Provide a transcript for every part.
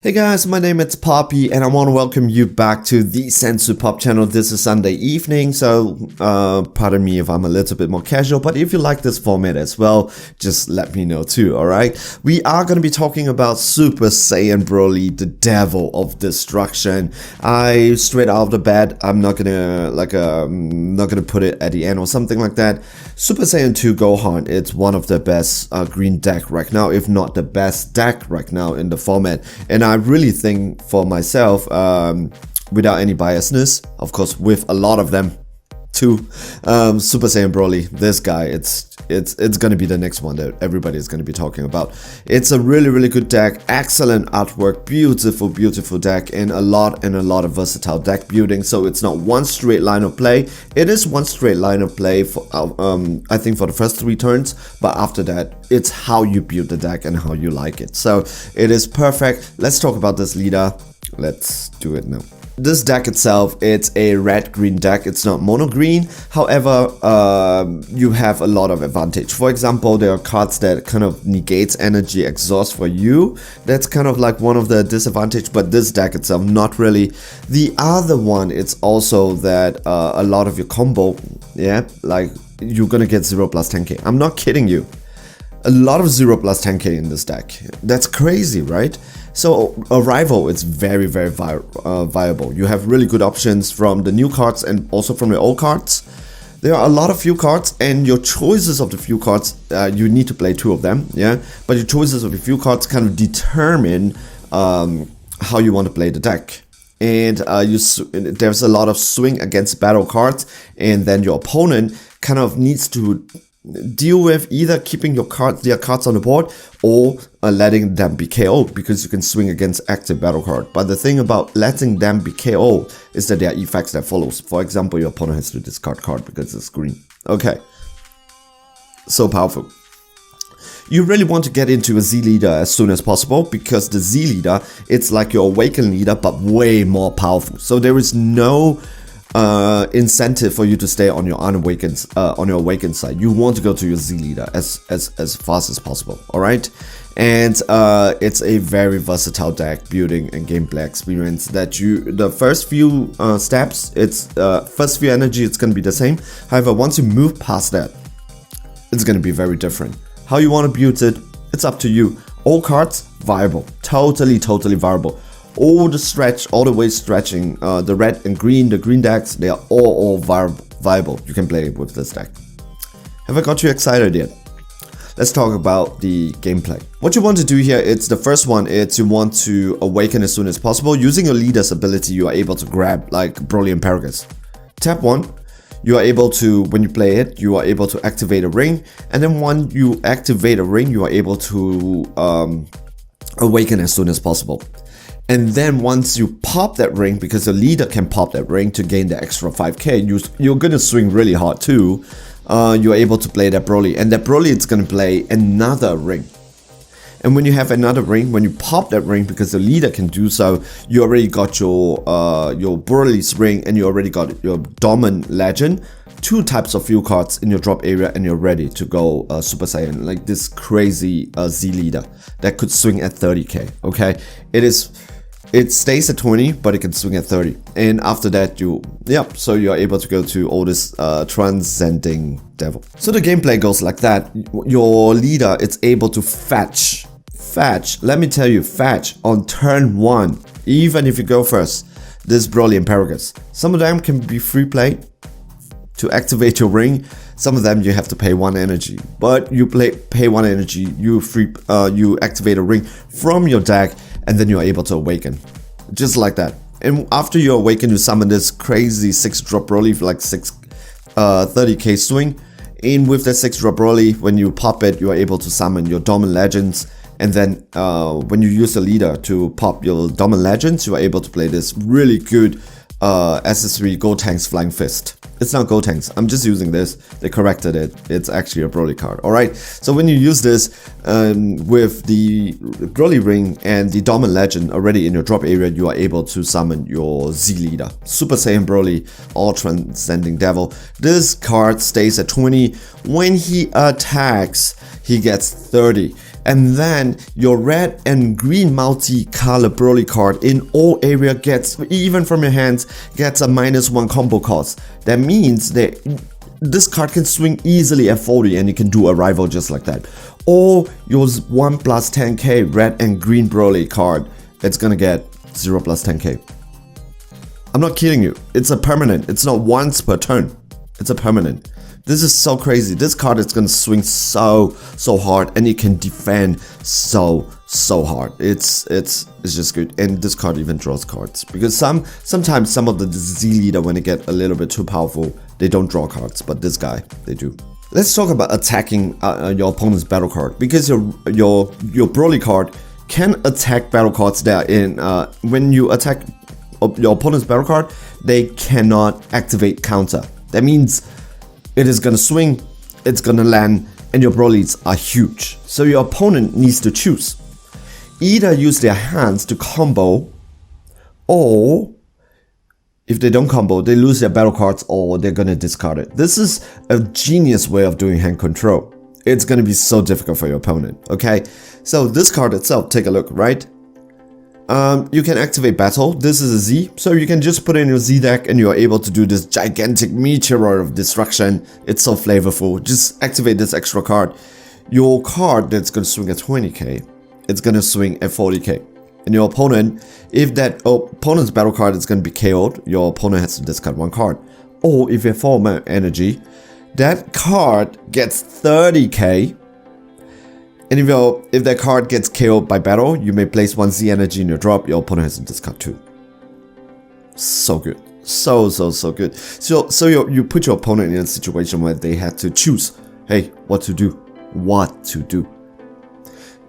Hey guys, my name is Poppy and I want to welcome you back to the Sensu Pop channel. This is Sunday evening, so pardon me if I'm a little bit more casual, but if you like this format as well, just let me know too, alright? We are going to be talking about Super Saiyan BROLY, the devil of destruction. Straight out of the bat, I'm not gonna put it at the end or something like that. Super Saiyan 2 Gohan, it's one of the best green deck right now, if not the best deck right now in the format. And I really think for myself, without any biasness, of course with a lot of them too, Super Saiyan BROLY, this guy, it's gonna be the next one that everybody is gonna be talking about. It's a really good deck, excellent artwork, beautiful deck, and a lot of versatile deck building. So it's not one straight line of play. It is one straight line of play for I think for the first 3 turns, but after that it's how you build the deck and how you like it. So it is perfect. Let's talk about this leader. Let's do it now. This deck itself, it's a red-green deck, it's not mono-green. However, you have a lot of advantage. For example, there are cards that kind of negates energy exhaust for you. That's kind of like one of the disadvantage, but this deck itself, not really. The other one, it's also that a lot of your combo, yeah, like you're gonna get 0 plus 10k. I'm not kidding you. A lot of 0 plus 10k in this deck. That's crazy, right? So Arrival is very viable. You have really good options from the new cards and also from the old cards. There are a lot of few cards, and your choices of the few cards, you need to play 2 of them, yeah? But your choices of the few cards kind of determine how you want to play the deck. And there's a lot of swing against battle cards, and then your opponent kind of needs to deal with either keeping their cards on the board or letting them be KO'd, because you can swing against active battle card. But the thing about letting them be KO'd is that there are effects that follows. For example, your opponent has to discard card because it's green. Okay, so powerful. You really want to get into a Z leader as soon as possible, because the Z leader, it's like your awakened leader but way more powerful. So there is no incentive for you to stay on your unawakened awakened side. You want to go to your Z leader as fast as possible, all right? And it's a very versatile deck building and gameplay experience that the first few steps, first few energy, it's gonna be the same. However, once you move past that, it's gonna be very different. How you want to build it, it's up to you. All cards viable, totally viable. All the way stretching, the red and green, the green decks, they are all viable. You can play with this deck. Have I got you excited yet? Let's talk about the gameplay. What you want to do here, it's the first one, it's you want to awaken as soon as possible. Using your leader's ability, you are able to grab like BROLY and Paragus. Tap 1, you are able to, when you play it, you are able to activate a ring. And then when you activate a ring, you are able to awaken as soon as possible. And then once you pop that ring, because the leader can pop that ring to gain the extra 5k, you're gonna swing really hard too. You're able to play that BROLY, and that BROLY is gonna play another ring. And when you have another ring, when you pop that ring, because the leader can do so, you already got your BROLY's ring, and you already got your Dominant Legend, 2 types of fuel cards in your drop area, and you're ready to go Super Saiyan, like this crazy Z leader that could swing at 30k. Okay, it stays at 20, but it can swing at 30. And after that, so you're able to go to all this transcending devil. So the gameplay goes like that. Your leader, it's able to fetch. Let me tell you, fetch on turn 1, even if you go first. This BROLY and Paragus. Some of them can be free play to activate your ring. Some of them you have to pay 1 energy. But you pay 1 energy, you activate a ring from your deck, and then you're able to awaken. Just like that. And after you awaken, you summon this crazy 6-drop BROLY for like 30k swing. And with that 6-drop BROLY, when you pop it, you are able to summon your Dominant Legends. And then when you use the leader to pop your Dominant Legends, you are able to play this really good SS3 Gotenks Flying Fist. It's not Gotenks, I'm just using this. They corrected it. It's actually a BROLY card. Alright, so when you use this with the BROLY ring and the Dominant Legend already in your drop area, you are able to summon your Z leader. Super Saiyan BROLY, All Transcending Devil. This card stays at 20. When he attacks, he gets 30. And then your red and green multi-color Broly card in all area gets, even from your hands, gets a -1 combo cost. That means that this card can swing easily at 40 and you can do a rival just like that. Or your 1 plus 10k red and green Broly card, it's gonna get 0 plus 10k. I'm not kidding you, it's a permanent, it's not once per turn, it's a permanent. This is so crazy. This card is gonna swing so hard and it can defend so hard. It's just good. And this card even draws cards, because sometimes some of the Z leader, when they get a little bit too powerful, they don't draw cards, but this guy, they do. Let's talk about attacking your opponent's battle card, because your Broly card can attack battle cards that are in when you attack your opponent's battle card, they cannot activate counter. That means it is gonna swing, it's gonna land, and your Brolys are huge. So your opponent needs to choose. Either use their hands to combo, or if they don't combo, they lose their battle cards or they're gonna discard it. This is a genius way of doing hand control. It's gonna be so difficult for your opponent, okay? So this card itself, take a look, right? You can activate battle. This is a Z, so you can just put in your Z deck and you're able to do this gigantic meteor of destruction. It's so flavorful. Just activate this extra card. Your card that's gonna swing at 20k, it's gonna swing at 40k. And your opponent, if that opponent's battle card is gonna be KO'd, your opponent has to discard 1 card. Or if you have 4 energy, that card gets 30k. And if that card gets KO'd by battle, you may place 1 Z energy in your drop, your opponent has to discard 2. So good. So good. So you put your opponent in a situation where they had to choose, hey, what to do.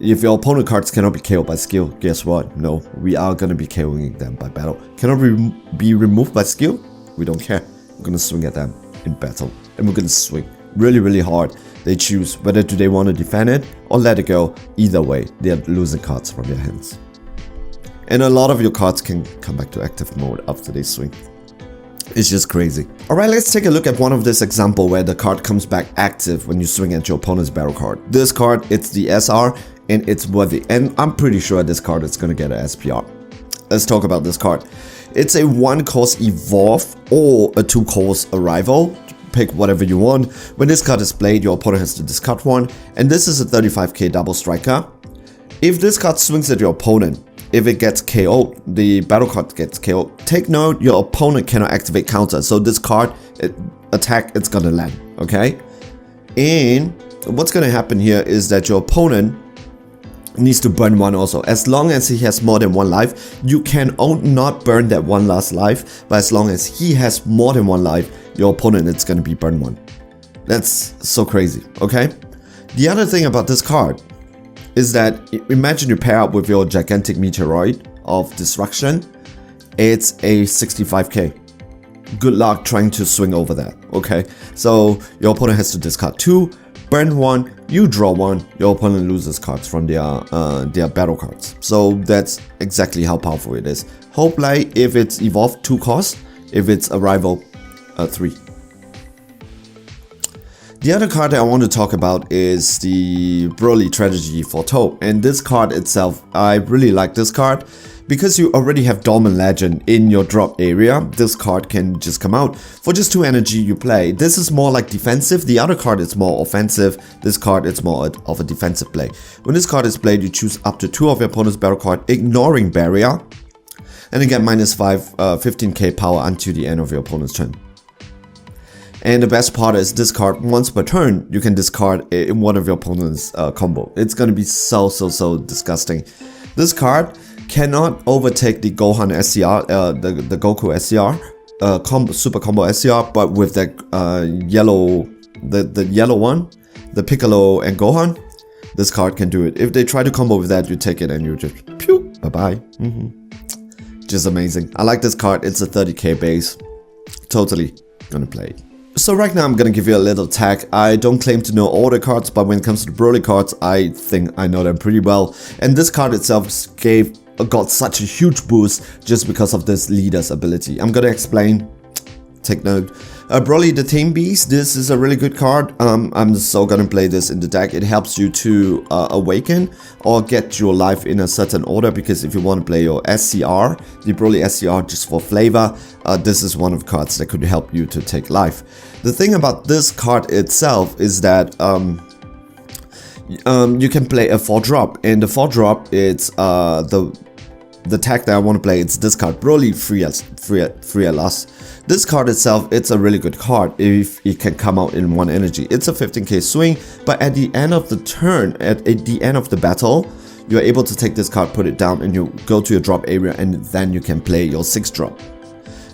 If your opponent cards cannot be KO'd by skill, guess what? No, we are gonna be KOing them by battle. Cannot be removed by skill? We don't care. We're gonna swing at them in battle. And we're gonna swing really hard. They choose whether do they want to defend it or let it go. Either way, they are losing cards from their hands. And a lot of your cards can come back to active mode after they swing. It's just crazy. Alright, let's take a look at one of this example where the card comes back active when you swing at your opponent's battle card. This card, it's the SR and it's worthy. And I'm pretty sure this card is gonna get an SPR. Let's talk about this card. It's a 1 cost evolve or a 2 cost arrival. Pick whatever you want. When this card is played, your opponent has to discard 1, and this is a 35k double striker. If this card swings at your opponent, if it gets KO'd, the battle card gets KO'd, take note your opponent cannot activate counter, so this card, it's gonna land, okay? And what's gonna happen here is that your opponent needs to burn 1 also. As long as he has more than 1 life, you can not burn that 1 last life, but as long as he has more than 1 life, your opponent is going to be burn 1. That's so crazy, okay? The other thing about this card is that, imagine you pair up with your gigantic meteoroid of destruction. It's a 65k. Good luck trying to swing over that, okay? So your opponent has to discard 2, burn 1, you draw 1, your opponent loses cards from their battle cards. So that's exactly how powerful it is. Hopefully, if it's evolved 2 costs, if it's a rival 3. The other card that I want to talk about is the Broly Strategy for Toe. And this card itself, I really like this card. Because you already have Dormant Legend in your drop area, this card can just come out. For just 2 energy you play. This is more like defensive, the other card is more offensive. This card is more of a defensive play. When this card is played, you choose up to 2 of your opponent's battle card, ignoring barrier. And you get -5, 15k power until the end of your opponent's turn. And the best part is this card, once per turn, you can discard in one of your opponent's combo. It's gonna be so disgusting. This card cannot overtake the Gohan SCR, the Goku SCR, super combo SCR, but with that yellow, the yellow one, the Piccolo and Gohan, this card can do it. If they try to combo with that, you take it and you just pew, bye-bye. Just amazing. I like this card. It's a 30k base. Totally gonna play it. So right now I'm gonna give you a little tag. I don't claim to know all the cards, but when it comes to the Broly cards, I think I know them pretty well. And this card itself got such a huge boost just because of this leader's ability. I'm gonna explain. take note. BROLY the Team Beast, this is a really good card. I'm so gonna play this in the deck. It helps you to awaken or get your life in a certain order, because if you want to play your SCR, the BROLY SCR just for flavor, this is one of the cards that could help you to take life. The thing about this card itself is that you can play a 4-drop, and the 4-drop, it's the tag that I want to play, it's this card, BROLY free at last. This card itself, it's a really good card if it can come out in 1 energy. It's a 15k swing, but at the end of the turn, at the end of the battle, you're able to take this card, put it down, and you go to your drop area, and then you can play your 6-drop.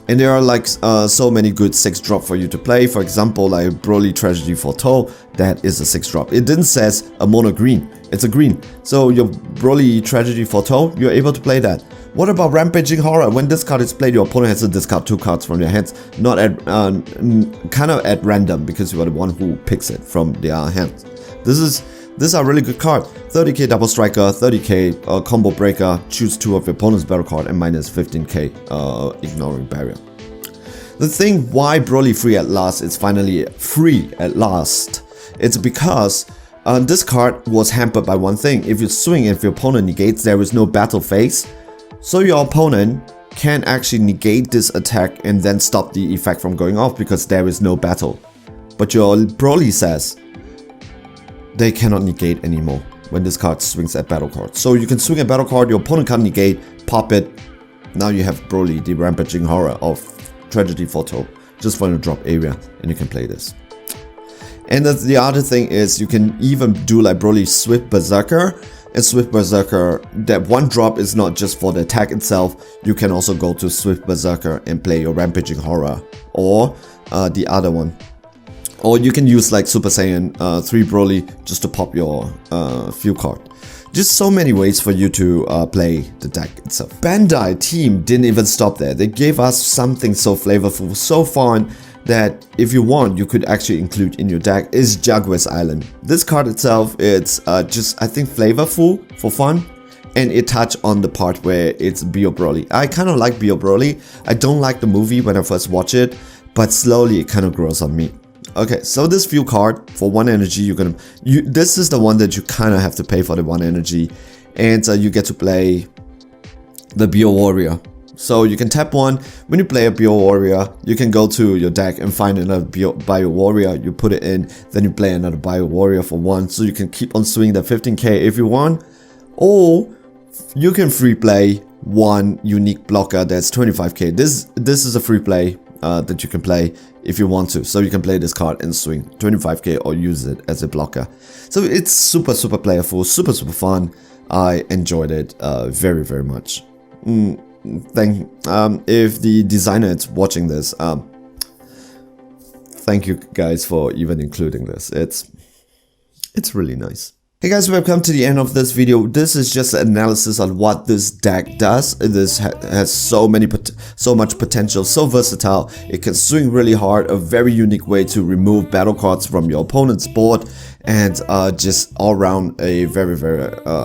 And there are like so many good 6-drop for you to play. For example, like BROLY Tragedy Foretold, that is a 6-drop. It didn't says a mono green, it's a green. So your BROLY Tragedy Foretold, you're able to play that. What about Rampaging Horror? When this card is played, your opponent has to discard 2 cards from your hands, not at kind of at random, because you are the one who picks it from their hands. This is a really good card. 30k double striker, 30k combo breaker, choose 2 of your opponent's battle card, and minus 15k ignoring barrier. The thing why BROLY free at last is finally free at last, it's because this card was hampered by one thing. If you swing, if your opponent negates, there is no battle phase, so your opponent can actually negate this attack and then stop the effect from going off because there is no battle. But your BROLY says they cannot negate anymore when this card swings at battle card. So you can swing a battle card, your opponent can't negate, pop it. Now you have BROLY, the Rampaging Horror of Tragedy Foretold, just for the drop area, and you can play this. And the other thing is you can even do like BROLY Swift Berserker. And Swift Berserker, that 1 drop is not just for the attack itself. You can also go to Swift Berserker and play your Rampaging Horror, or the other one. Or you can use like Super Saiyan 3 BROLY just to pop your field card. Just so many ways for you to play the deck itself. Bandai team didn't even stop there. They gave us something so flavorful, so fun, that if you want, you could actually include in your deck, is Jaguar's Island. This card itself, it's just, I think, flavorful for fun. And it touched on the part where it's BO BROLY. I kind of like BO BROLY. I don't like the movie when I first watch it, but slowly it kind of grows on me. Okay, so this field card for 1 energy, this is the one that you kind of have to pay for the 1 energy, and you get to play the BO Warrior. So you can tap 1. When you play a BO Warrior, you can go to your deck and find another Bio Warrior. You put it in, then you play another Bio Warrior for 1. So you can keep on swinging that 15k if you want, or you can free play 1 unique blocker that's 25k. This is a free play that you can play if you want to. So you can play this card and swing 25k or use it as a blocker. So it's super playerful, super fun. I enjoyed it very much. If the designer is watching this, thank you guys for even including this. It's really nice. Hey guys, welcome to the end of this video. This is just an analysis on what this deck does. This has so much potential, so versatile. It can swing really hard, a very unique way to remove battle cards from your opponent's board, and just all around a very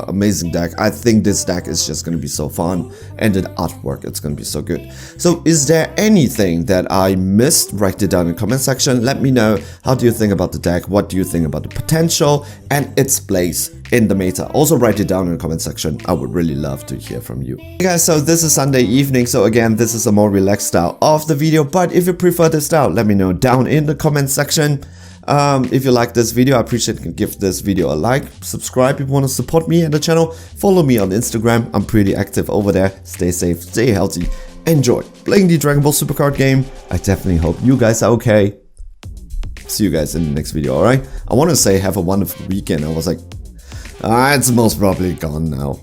amazing deck. I think this deck is just going to be so fun, and the artwork, it's going to be so good. So is there anything that I missed? Write it down in the comment section. Let me know, how do you think about the deck? What do you think about the potential and its place in the meta? Also write it down in the comment section. I would really love to hear from you. Hey guys, so this is Sunday evening, so again, this is a more relaxed style of the video, but if you prefer this style, let me know down in the comment section. If you like this video, I appreciate you can give this video a like, subscribe if you want to support me and the channel, follow me on Instagram, I'm pretty active over there. Stay safe, stay healthy, enjoy playing the Dragon Ball Super card game. I definitely hope you guys are okay. See you guys in the next video, alright? I want to say have a wonderful weekend. I was like, it's most probably gone now.